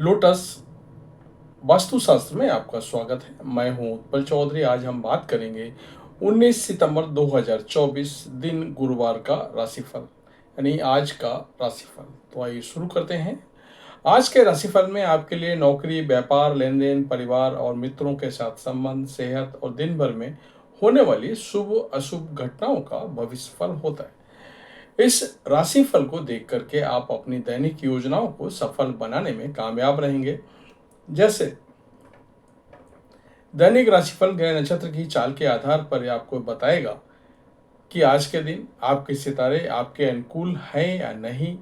Lotus वास्तुशास्त्र में आपका स्वागत है। मैं हूं उत्पल चौधरी। आज हम बात करेंगे 19 सितंबर 2024 दिन गुरुवार का राशिफल, यानी आज का राशिफल। तो आइए शुरू करते हैं। आज के राशिफल में आपके लिए नौकरी, व्यापार, लेन देन, परिवार और मित्रों के साथ संबंध, सेहत और दिन भर में होने वाली शुभ अशुभ घटनाओं का भविष्यफल होता है। इस राशिफल को देख करके आप अपनी दैनिक योजनाओं को सफल बनाने में कामयाब रहेंगे। जैसे दैनिक राशिफल ग्रह नक्षत्र की चाल के आधार पर यह आपको बताएगा कि आज के दिन आपके सितारे आपके अनुकूल हैं या नहीं।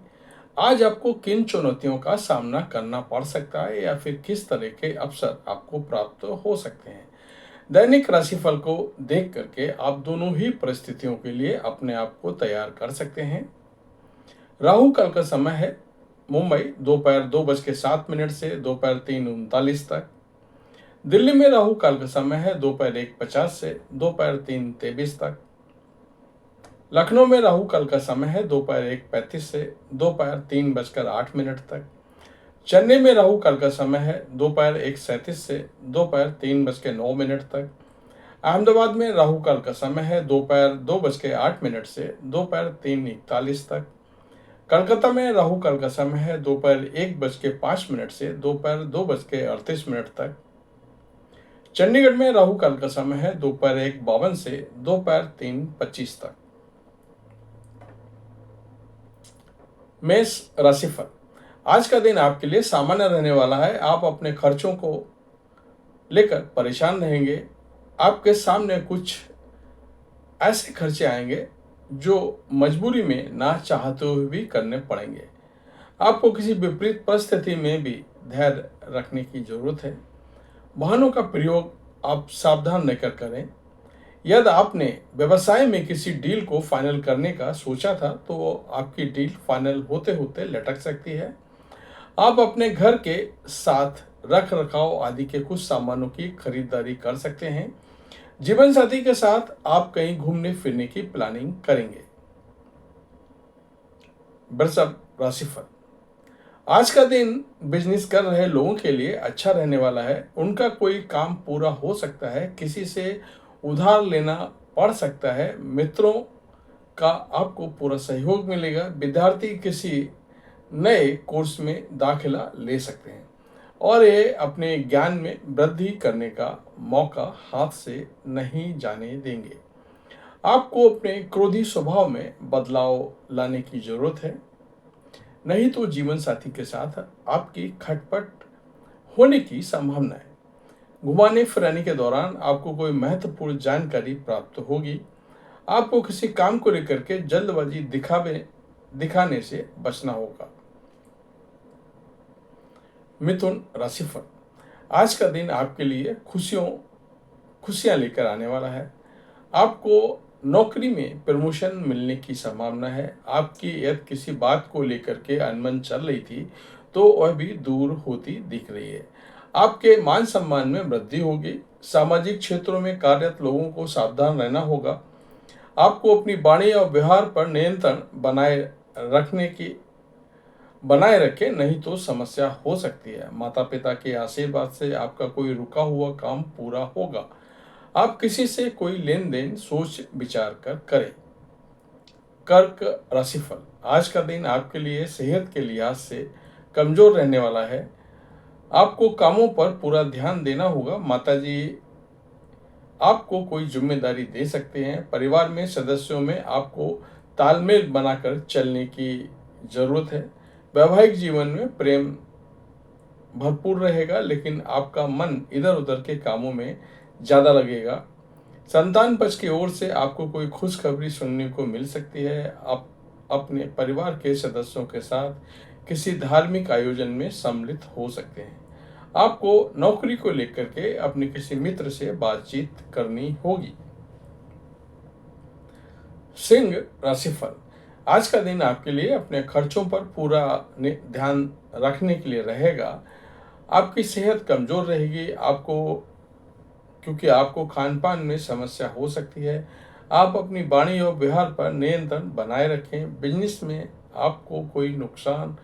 आज आपको किन चुनौतियों का सामना करना पड़ सकता है या फिर किस तरह के अवसर आपको प्राप्त हो सकते हैं। दैनिक राशिफल को देख करके आप दोनों ही परिस्थितियों के लिए अपने आप को तैयार कर सकते हैं। राहु काल का समय है मुंबई दोपहर 2:07 से दोपहर 3:39 तक। दिल्ली में राहु काल का समय है दोपहर 1:50 से दोपहर 3:23 तक। लखनऊ में राहु काल का समय है दोपहर 1:35 से दोपहर 3:08 तक। चेन्नई में राहु काल का समय है दोपहर 1:37 से दोपहर 3:09 तक। अहमदाबाद में राहु काल का समय है दोपहर 2:08 से दोपहर 3:41 तक। कलकत्ता में राहु काल का समय है दोपहर 1:05 से दोपहर 2:38 तक। चंडीगढ़ में राहु काल का समय है दोपहर 1:52 से दोपहर 3:25 तक। मेष राशिफल, आज का दिन आपके लिए सामान्य रहने वाला है। आप अपने खर्चों को लेकर परेशान रहेंगे। आपके सामने कुछ ऐसे खर्चे आएंगे जो मजबूरी में ना चाहते हुए भी करने पड़ेंगे। आपको किसी विपरीत परिस्थिति में भी धैर्य रखने की जरूरत है। वाहनों का प्रयोग आप सावधान रहकर करें। यदि आपने व्यवसाय में किसी डील को फाइनल करने का सोचा था तो आपकी डील फाइनल होते होते लटक सकती है। आप अपने घर के साथ रख रखाव आदि के कुछ सामानों की खरीदारी कर सकते हैं। जीवन साथी के साथ आप कहीं घूमने फिरने की प्लानिंग करेंगे। वृषभ राशिफल, आज का दिन बिजनेस कर रहे लोगों के लिए अच्छा रहने वाला है। उनका कोई काम पूरा हो सकता है, किसी से उधार लेना पड़ सकता है। मित्रों का आपको पूरा सहयोग मिलेगा। विद्यार्थी किसी नए कोर्स में दाखिला ले सकते हैं और ये अपने ज्ञान में वृद्धि करने का मौका हाथ से नहीं जाने देंगे। आपको अपने क्रोधी स्वभाव में बदलाव लाने की जरूरत है, नहीं तो जीवन साथी के साथ आपकी खटपट होने की संभावना है। घुमाने फिराने के दौरान आपको कोई महत्वपूर्ण जानकारी प्राप्त होगी। आपको किसी काम को लेकर के जल्दबाजी दिखाने से बचना होगा। मिथुन राशिफल, आज का दिन आपके लिए खुशियां लेकर आने वाला है। आपको नौकरी में प्रमोशन मिलने की संभावना है। आपकी यदि किसी बात को लेकर के अनबन चल रही थी तो वह भी दूर होती दिख रही है। आपके मान सम्मान में वृद्धि होगी। सामाजिक क्षेत्रों में कार्यरत लोगों को सावधान रहना होगा। आपको अपनी वाणी और व्यवहार पर नियंत्रण बनाए रखें, नहीं तो समस्या हो सकती है। माता पिता के आशीर्वाद से आपका कोई रुका हुआ काम पूरा होगा। आप किसी से कोई लेन देन सोच विचार कर करें। कर्क राशिफल, आज का दिन आपके लिए सेहत के लिहाज से कमजोर रहने वाला है। आपको कामों पर पूरा ध्यान देना होगा। माताजी आपको कोई जिम्मेदारी दे सकते हैं। परिवार में सदस्यों में आपको तालमेल बनाकर चलने की जरूरत है। वैवाहिक जीवन में प्रेम भरपूर रहेगा, लेकिन आपका मन इधर उधर के कामों में ज्यादा लगेगा। संतान पक्ष की ओर से आपको कोई खुशखबरी सुनने को मिल सकती है। आप अपने परिवार के सदस्यों के साथ किसी धार्मिक आयोजन में सम्मिलित हो सकते हैं। आपको नौकरी को लेकर के अपने किसी मित्र से बातचीत करनी होगी। सिंह राशिफल, आज का दिन आपके लिए अपने खर्चों पर पूरा ध्यान रखने के लिए रहेगा। आपकी सेहत कमजोर रहेगी, क्योंकि आपको खान पान में समस्या हो सकती है। आप अपनी वाणी और व्यवहार पर नियंत्रण बनाए रखें। बिजनेस में आपको कोई नुकसान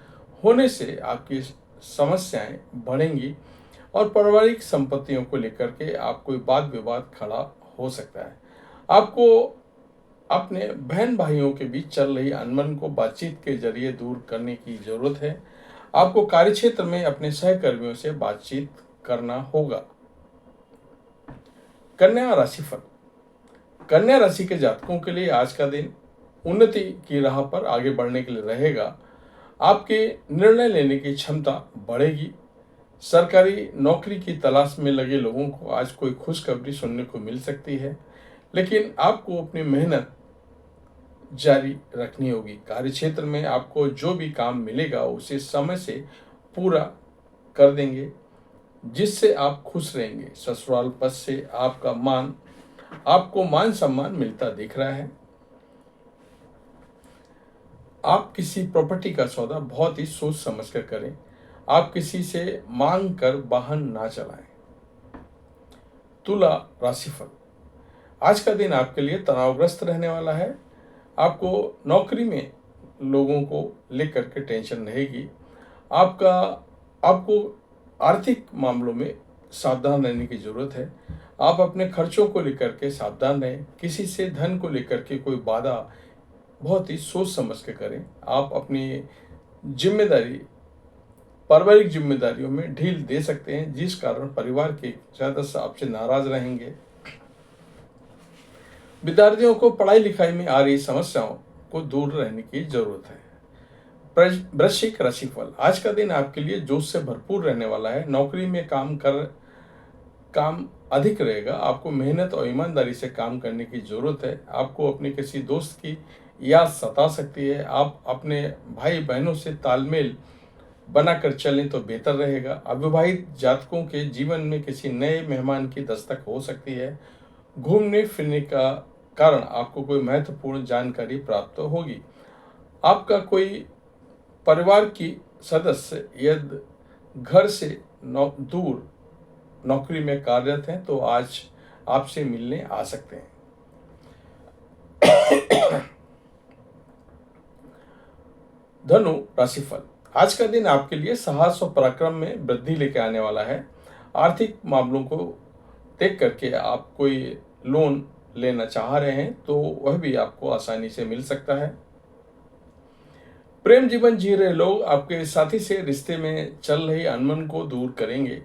होने से आपकी समस्याएं बढ़ेंगी और पारिवारिक संपत्तियों को लेकर के आप कोई वाद विवाद खड़ा हो सकता है। आपको अपने बहन भाइयों के बीच चल रही अनबन को बातचीत के जरिए दूर करने की जरूरत है। आपको कार्यक्षेत्र में अपने सहकर्मियों से बातचीत करना होगा। कन्या राशिफल। कन्या राशि के जातकों के लिए आज का दिन उन्नति की राह पर आगे बढ़ने के लिए रहेगा। आपके निर्णय लेने की क्षमता बढ़ेगी। सरकारी नौकरी की तलाश में लगे लोगों को आज कोई खुशखबरी सुनने को मिल सकती है, लेकिन आपको अपनी मेहनत जारी रखनी होगी। कार्यक्षेत्र में आपको जो भी काम मिलेगा उसे समय से पूरा कर देंगे, जिससे आप खुश रहेंगे। ससुराल पद से आपको मान सम्मान मिलता दिख रहा है। आप किसी प्रॉपर्टी का सौदा बहुत ही सोच समझ कर करें। आप किसी से मांग कर वाहन ना चलाएं। तुला राशिफल। आज का दिन आपके लिए तनावग्रस्त रहने वाला है। आपको नौकरी में लोगों को लेकर के टेंशन रहेगी। आपको आर्थिक मामलों में सावधान रहने की जरूरत है। आप अपने खर्चों को लेकर के सावधान रहें। किसी से धन को लेकर के कोई वादा बहुत ही सोच समझ के करें। आप अपनी पारिवारिक जिम्मेदारियों में ढील दे सकते हैं, जिस कारण परिवार के सदस्य आपसे नाराज रहेंगे। विद्यार्थियों को पढ़ाई लिखाई में आ रही समस्याओं को दूर रहने की जरूरत है। वृश्चिक राशिफल। आज का दिन आपके लिए जोश से भरपूर रहने वाला है। नौकरी में काम अधिक रहेगा। आपको मेहनत और ईमानदारी से काम करने की जरूरत है। आपको अपने किसी दोस्त की याद सता सकती है। आप अपने भाई बहनों से तालमेल बनाकर चलें तो बेहतर रहेगा। अविवाहित जातकों के जीवन में किसी नए मेहमान की दस्तक हो सकती है। घूमने फिरने का कारण आपको कोई महत्वपूर्ण जानकारी प्राप्त होगी। आपका कोई परिवार की सदस्य यदि घर से दूर नौकरी में कार्यरत हैं तो आज आपसे मिलने आ सकते हैं। धनु राशिफल। आज का दिन आपके लिए साहस और पराक्रम में वृद्धि लेकर आने वाला है। आर्थिक मामलों को देख करके आप कोई लोन लेना चाह रहे हैं तो वह भी आपको आसानी से मिल सकता है। प्रेम जीवन जी रहे लोग आपके साथी से रिश्ते में चल रही अनबन को दूर करेंगे।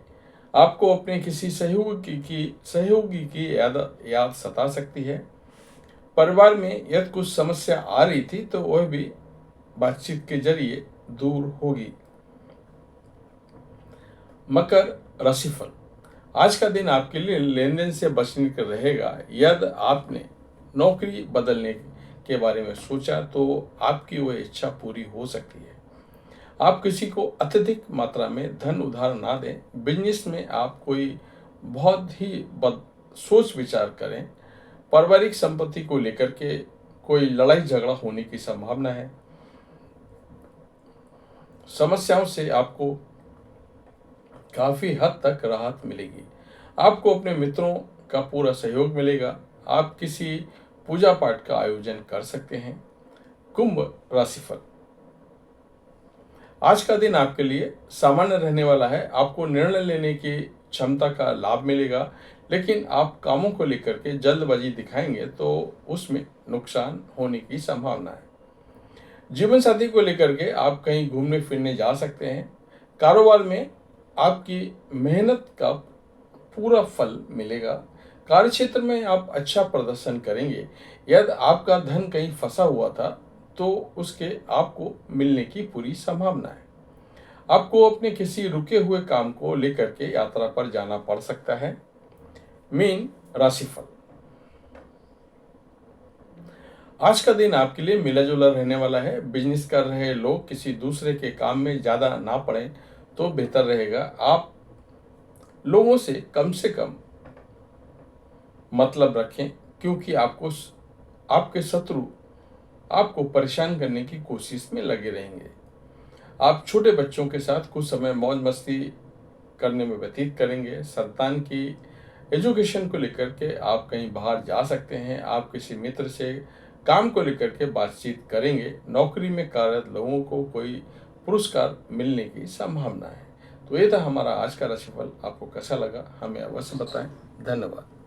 आपको अपने किसी सहयोगी की याद सता सकती है। परिवार में यदि कुछ समस्या आ रही थी तो वह भी बातचीत के जरिए दूर होगी। मकर राशिफल। आज का दिन आपके लिए लेन देन से बचने का रहेगा। यदि आपने नौकरी बदलने के बारे में सोचा तो आपकी वह इच्छा पूरी हो सकती है। आप किसी को अत्यधिक मात्रा में धन उधार ना दें। बिजनेस में आप कोई बहुत ही सोच विचार करें। पारिवारिक संपत्ति को लेकर के कोई लड़ाई झगड़ा होने की संभावना है। समस्याओं से आपको काफी हद तक राहत मिलेगी। आपको अपने मित्रों का पूरा सहयोग मिलेगा। आप किसी पूजा पाठ का आयोजन कर सकते हैं। कुंभ राशिफल। आज का दिन आपके लिए सामान्य रहने वाला है। आपको निर्णय लेने की क्षमता का लाभ मिलेगा, लेकिन आप कामों को लेकर के जल्दबाजी दिखाएंगे तो उसमें नुकसान होने की संभावना है। जीवन साथी को लेकर के आप कहीं घूमने फिरने जा सकते हैं। कारोबार में आपकी मेहनत का पूरा फल मिलेगा। कार्यक्षेत्र में आप अच्छा प्रदर्शन करेंगे। यदि आपका धन कहीं फंसा हुआ था तो उसके आपको मिलने की पूरी संभावना है। आपको अपने किसी रुके हुए काम को लेकर के यात्रा पर जाना पड़ सकता है। मीन राशिफल। आज का दिन आपके लिए मिला जुला रहने वाला है। बिजनेस कर रहे लोग किसी दूसरे के काम में ज्यादा ना पड़े तो बेहतर रहेगा। आप लोगों से कम मतलब रखें, क्योंकि आपके शत्रु आपको परेशान करने की कोशिश में लगे रहेंगे। आप छोटे बच्चों के साथ कुछ समय मौज मस्ती करने में व्यतीत करेंगे। संतान की एजुकेशन को लेकर के आप कहीं बाहर जा सकते हैं। आप किसी मित्र से काम को लेकर के बातचीत करेंगे। नौकरी में कार्यरत लोगों को कोई पुरस्कार मिलने की संभावना है। तो ये था हमारा आज का राशिफल। आपको कैसा लगा हमें अवश्य बताएं। धन्यवाद।